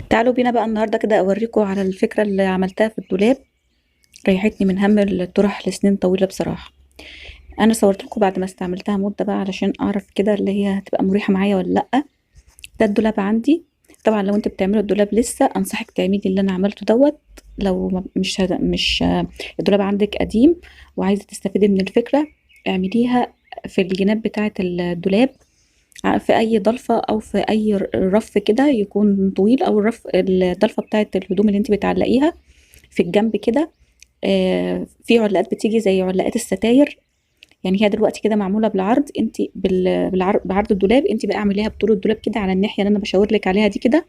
تعالوا بينا بقى النهارده كده اوريكم على الفكرة اللي عملتها في الدولاب. ريحتني من هم الطرح لسنين طويلة بصراحة. انا صورت لكم بعد ما استعملتها مدة بقى علشان اعرف كده اللي هي هتبقى مريحة معايا ولا لا. ده الدولاب عندي. طبعا لو انت بتعملوا الدولاب لسه انصحك تعملي اللي انا عملته دوت. لو مش الدولاب عندك قديم وعايزة تستفيدي من الفكرة، اعمليها في الجناب بتاعة الدولاب، في اي ضلفة او في اي رف كده يكون طويل، او الضلفة بتاعة الهدوم اللي انت بتعلقيها في الجنب كده. في علاقات بتيجي زي علاقات الستاير. يعني هي دلوقتي كده معمولة بالعرض، انت بعرض الدولاب، انت بقى اعمليها بطول الدولاب كده على الناحية اللي انا بشاور لك عليها دي كده.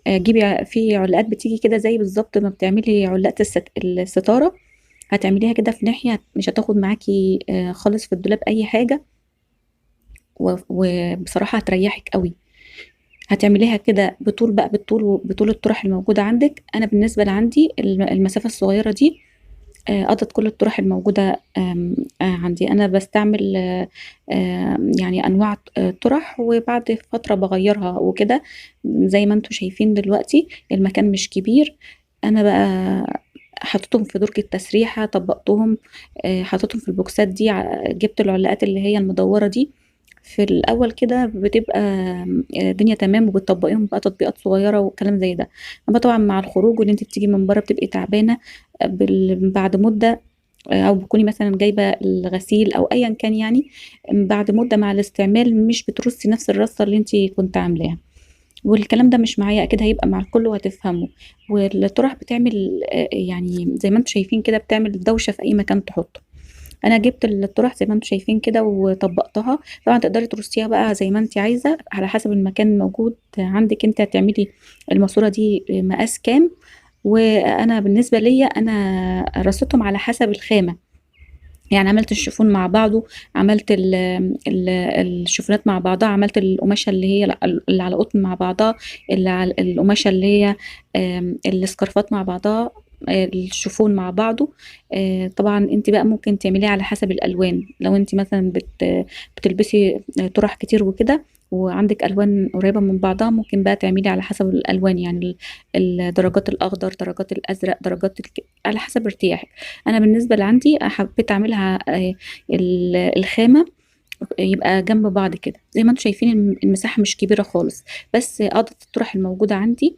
جيبي في علاقات بتيجي كده زي بالظبط ما بتعملي علاقة الستارة. هتعمليها كده في ناحية، مش هتاخد معاكي خالص في الدولاب اي حاجة. وبصراحة هتريحك قوي. هتعمليها كده بطول بقى، بطول الطرح الموجودة عندك. أنا بالنسبة لعندي المسافة الصغيرة دي قضت كل الطرح الموجودة. عندي أنا بستعمل يعني أنواع طرح، وبعد فترة بغيرها وكده. زي ما انتوا شايفين دلوقتي المكان مش كبير. أنا بقى حطيتهم في درج التسريحة، طبقتهم، حطيتهم في البوكسات دي، جبت العلاقات اللي هي المدورة دي. في الأول كده بتبقى الدنيا تمام، وبتطبقيهم بقى تطبيقات صغيرة وكلام زي ده. أما طبعا مع الخروج وإن انت بتيجي من بره بتبقي تعبانة بعد مدة، أو بتكوني مثلا جايبة الغسيل أو أيا كان يعني. بعد مدة مع الاستعمال مش بترصي نفس الرصة اللي انت كنت عاملاها. والكلام ده مش معايا، أكيد هيبقى مع الكل وهتفهمه. والطرح بتعمل يعني زي ما انتوا شايفين كده بتعمل دوشة في أي مكان تحطه. انا جبت الطرح زي ما انتم شايفين كده وطبقتها. طبعا تقدري ترصيها بقى زي ما انت عايزه على حسب المكان الموجود عندك. انت هتعملي الماسوره دي مقاس كام؟ وانا بالنسبه ليا انا رصيتهم على حسب الخامه. يعني عملت الشيفون مع بعضه، عملت الشيفونات مع بعضها، عملت القماشه اللي هي اللي على قطن مع بعضها، اللي على القماشه اللي هي السكرفات مع بعضها، الشيفون مع بعضه. طبعا انت بقى ممكن تعمليه على حسب الالوان. لو انت مثلا بتلبسي طرح كتير وكده وعندك الوان قريبه من بعضها، ممكن بقى تعملي على حسب الالوان، يعني درجات الاخضر، درجات الازرق، على حسب ارتياحك. انا بالنسبه لعندي حبيت اعملها الخامه يبقى جنب بعض كده. زي ما انتم شايفين المساحه مش كبيره خالص، بس قضت الطرح الموجوده عندي.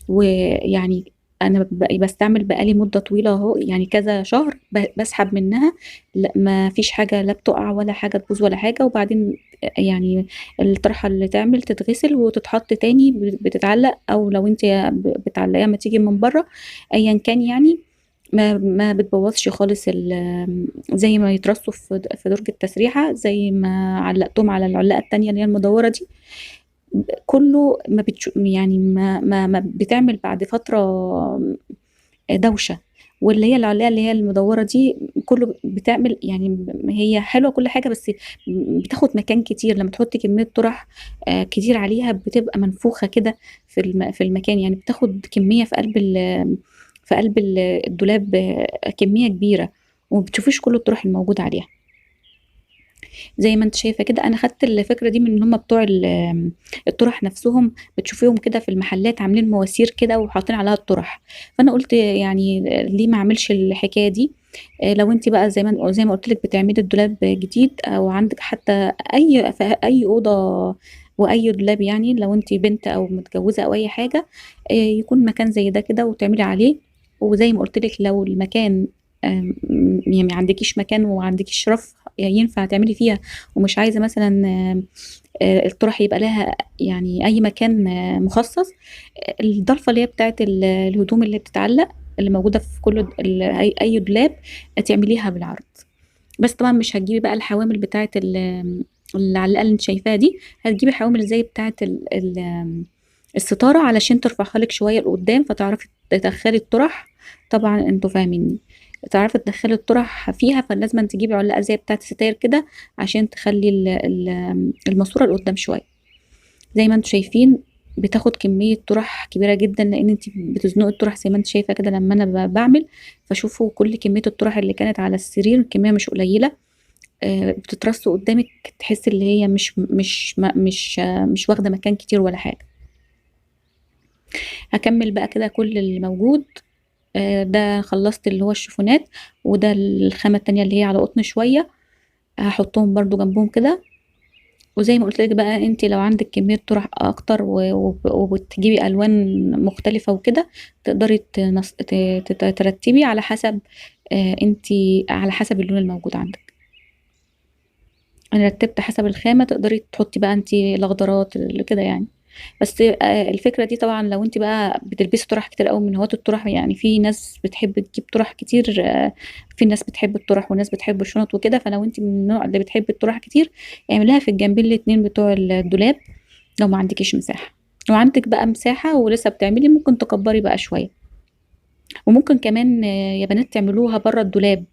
ويعني انا بستعمل بقالي مده طويله اهو، يعني كذا شهر بسحب منها. لا، ما فيش حاجه لا بتقع ولا حاجه تبوظ ولا حاجه. وبعدين يعني الطرحه اللي تعمل تتغسل وتتحط تاني، بتتعلق، او لو انت بتعلقيها ما تيجي من بره ايا كان يعني. ما بتبوظش خالص زي ما يترصوا في درج التسريحه، زي ما علقتهم على العلاقه التانية اللي هي المدوره دي. كله ما يعني ما بتعمل بعد فترة دوشة. واللي هي العلاقة اللي هي المدورة دي كله بتعمل، يعني هي حلوة كل حاجة، بس بتاخد مكان كتير. لما تحطي كمية طرح كتير عليها بتبقى منفوخة كده في المكان. يعني بتاخد كمية في قلب الدولاب، كمية كبيرة، ومبتشوفيش كل الطرح الموجود عليها. زي ما انت شايفة كده انا خدت الفكرة دي من ان هم بتوع الطرح نفسهم. بتشوفيهم كده في المحلات عاملين مواسير كده وحاطين عليها الطرح. فانا قلت يعني ليه ما اعملش الحكاية دي. لو انت بقى زي ما قلت لك بتعملي الدولاب جديد، او عندك حتى في اي اوضة واي دولاب، يعني لو انت بنت او متجوزة او اي حاجة، يكون مكان زي ده كده وتعملي عليه. وزي ما قلت لك لو المكان يعني ما عندكيش مكان وعندكيش رف ينفع تعملي فيها، ومش عايزة مثلا الطرح يبقى لها يعني أي مكان مخصص. الضلفة اللي هي بتاعت الهدوم اللي بتتعلق، اللي موجودة في كل أي دولاب، تعمليها بالعرض. بس طبعا مش هتجيبي بقى الحوامل بتاعت العلاقة اللي انت شايفاها دي. هتجيبي حوامل زي بتاعت الستارة علشان ترفعها لك شوية لقدام فتعرفي تدخلي الطرح. طبعا انتوا فاهميني. تعرفي تدخلي الطرح فيها، فلازم تجيبي علاقة زي بتاعت الستاير كده عشان تخلي الماسورة لقدام شوية. زي ما انتوا شايفين بتاخد كمية طرح كبيرة جدا، لان انت بتزنقي الطرح زي ما انت شايفة كده لما انا بعمل. فشوفوا كل كمية الطرح اللي كانت على السرير، كمية مش قليلة. بتترص قدامك، تحس اللي هي مش واخدة مكان كتير ولا حاجة. هكمل بقى كده كل اللي موجود. ده خلصت اللي هو الشيفونات، وده الخامة التانية اللي هي على قطن شوية، هحطهم برضو جنبهم كده. وزي ما قلت لك بقى، انت لو عندك كمية طرح اكتر وبتجيبي الوان مختلفة وكده، تقدري ترتبي على حسب، انت على حسب اللون الموجود عندك. انا رتبت حسب الخامة، تقدري تحطي بقى انت الاخضرات اللي كده يعني. بس الفكرة دي طبعا لو انت بقى بتلبسي طرح كتير قوي من هواة الطرح، يعني في ناس بتحب تجيب طرح كتير، في ناس بتحب الطرح وناس بتحب الشنط وكده. فلو انت من النوع اللي بتحب الطرح كتير، اعمليها في الجنبين الاتنين بتوع الدولاب. لو ما عندكيش مساحة، لو عندك بقى مساحة ولسه بتعملي، ممكن تكبري بقى شوية. وممكن كمان يا بنات تعملوها بره الدولاب.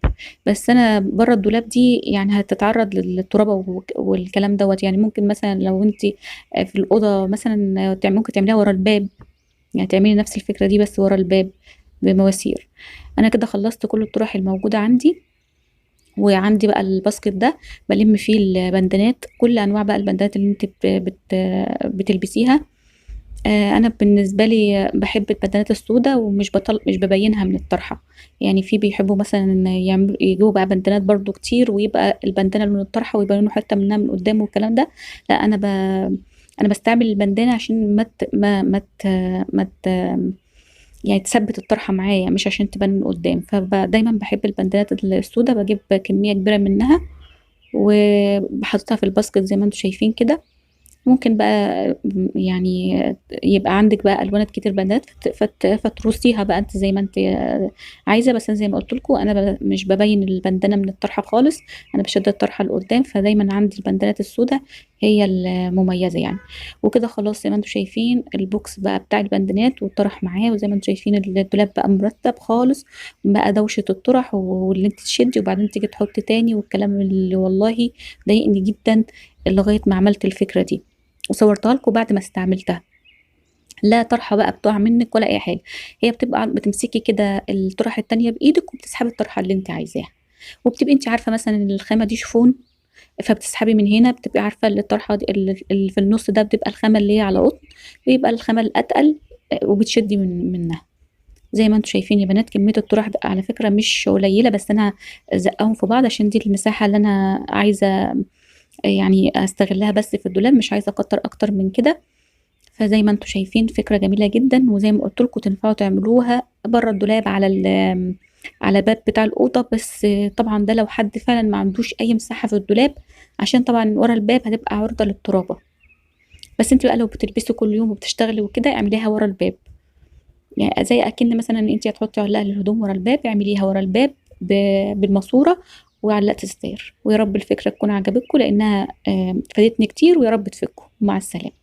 بس انا بره الدولاب دي يعني هتتعرض للترابه والكلام دوت. يعني ممكن مثلا لو انت في الاوضه مثلا، ممكن تعمليها ورا الباب. يعني تعملي نفس الفكره دي بس ورا الباب بمواسير. انا كده خلصت كل الطرح الموجوده عندي. وعندي بقى الباسكت ده بلم فيه البندانات، كل انواع بقى البندانات اللي انت بتلبسيها. انا بالنسبه لي بحب البندانات السوداء، مش ببينها من الطرحه. يعني في بيحبوا مثلا يجيبوا بقى بندانات برضو كتير، ويبقى البندانه من الطرحه ويبينوا حته منها من قدام والكلام ده. لا، انا بستعمل البندانه عشان ما ت... يعني تثبت الطرحه معايا، مش عشان تبان من قدام. فدايما بحب البندانات السوداء، بجيب كميه كبيره منها وبحطها في الباسكت زي ما انتم شايفين كده. ممكن بقى يعني يبقى عندك بقى الوانات كتير بنات، فترصيها بقى انت زي ما انت عايزه. بس أنا زي ما قلت لكم، انا مش ببين البندانه من الطرحه خالص. انا بشد الطرحه لقدام، فدايما عندي البندانات السوداء هي المميزه يعني. وكده خلاص، زي ما انتم شايفين البوكس بقى بتاع البندانات والطرح معاه. وزي ما انتم شايفين الدولاب بقى مرتب خالص، بقى دوشه الطرح واللي انت تشدي وبعدين تيجي تحطي تاني والكلام اللي والله ضايقني جدا لغايه ما عملت الفكره دي وصورتها لكم بعد ما استعملتها. لا طرحة بقى بتقع منك ولا اي حاجة. هي بتبقى بتمسكي كده الطرحة التانية بايدك وبتسحبي الطرحة اللي انت عايزاها. وبتبقي انت عارفة مثلا ان الخامة دي شفون، فبتسحبي من هنا بتبقي عارفة ان الطرحة دي اللي في النص ده بتبقى الخامة اللي هي على قطن، ويبقى الخامة الاتقل، وبتشدي منها. زي ما انتم شايفين يا بنات، كمية الطرح بقى على فكرة مش قليلة، بس انا زقهم في بعض عشان دي المساحة اللي انا عايزة يعني استغلها بس في الدولاب، مش عايزة اكتر اكتر من كده. فزي ما انتم شايفين فكرة جميلة جدا، وزي ما قلت لكم تنفعوا تعملوها بره الدولاب على الباب بتاع الأوضة. بس طبعا ده لو حد فعلا ما عندوش أي مساحة في الدولاب، عشان طبعا ورا الباب هتبقى عرضة للترابة. بس انت بقى لو بتلبسي كل يوم وبتشتغلي وكده، اعمليها ورا الباب. يعني زي اكن مثلا انت هتحطي علاقة للهدوم ورا الباب، اعمليها ورا الباب بالماسورة وعلقة الستاير. ويا رب الفكرة تكون عجبتكم، لأنها فادتني كتير، ويا رب تفيدكم. مع السلامة.